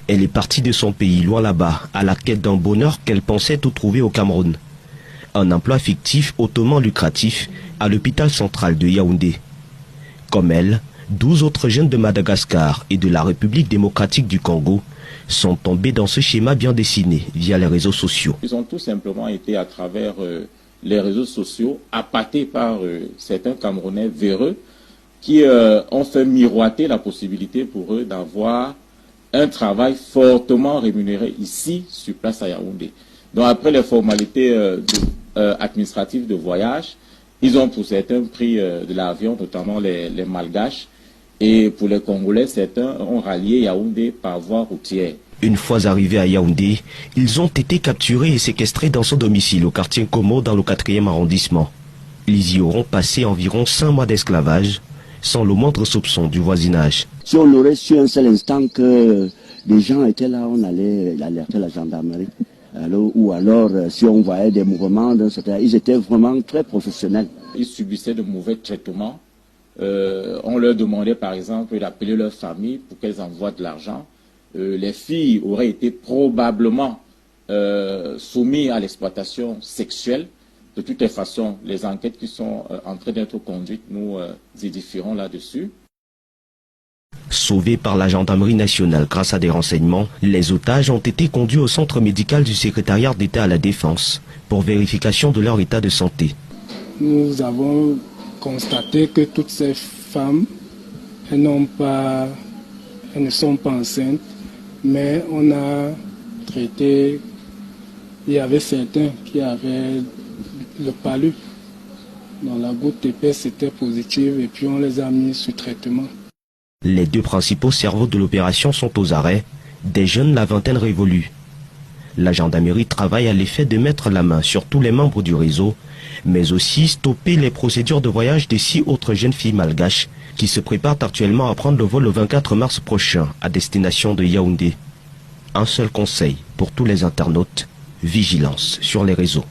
Elle est partie de son pays, loin là-bas, à la quête d'un bonheur qu'elle pensait tout trouver au Cameroun. Un emploi fictif hautement lucratif à l'hôpital central de Yaoundé. Comme elle, 12 autres jeunes de Madagascar et de la République démocratique du Congo sont tombés dans ce schéma bien dessiné via les réseaux sociaux. Ils ont tout simplement été à travers les réseaux sociaux appâtés par certains Camerounais véreux qui ont fait miroiter la possibilité pour eux d'avoir un travail fortement rémunéré ici, sur place à Yaoundé. Donc après les formalités administratives de voyage, ils ont pour certains pris de l'avion, notamment les Malgaches, et pour les Congolais, certains ont rallié Yaoundé par voie routière. Une fois arrivés à Yaoundé, ils ont été capturés et séquestrés dans son domicile au quartier Komo dans le 4e arrondissement. Ils y auront passé environ 5 mois d'esclavage, sans le moindre soupçon du voisinage. Si on aurait su un seul instant que des gens étaient là, on allait alerter la gendarmerie. Ou alors, si on voyait des mouvements, ils étaient vraiment très professionnels. Ils subissaient de mauvais traitements. On leur demandait par exemple d'appeler leur famille pour qu'elles envoient de l'argent. Les filles auraient été probablement soumises à l'exploitation sexuelle. De toutes les façons, les enquêtes qui sont en train d'être conduites, nous édifierons là-dessus. Sauvés par la gendarmerie nationale grâce à des renseignements, les otages ont été conduits au centre médical du secrétariat d'État à la Défense pour vérification de leur état de santé. Nous avons constaté que toutes ces femmes, elles ne sont pas enceintes, mais on a traité, il y avait certains qui avaient le palu, dans la goutte épaisse était positive et puis on les a mis sous traitement. Les 2 principaux cerveaux de l'opération sont aux arrêts, des jeunes la vingtaine révolus. La gendarmerie travaille à l'effet de mettre la main sur tous les membres du réseau, mais aussi stopper les procédures de voyage des 6 autres jeunes filles malgaches qui se préparent actuellement à prendre le vol le 24 mars prochain à destination de Yaoundé. Un seul conseil pour tous les internautes, vigilance sur les réseaux.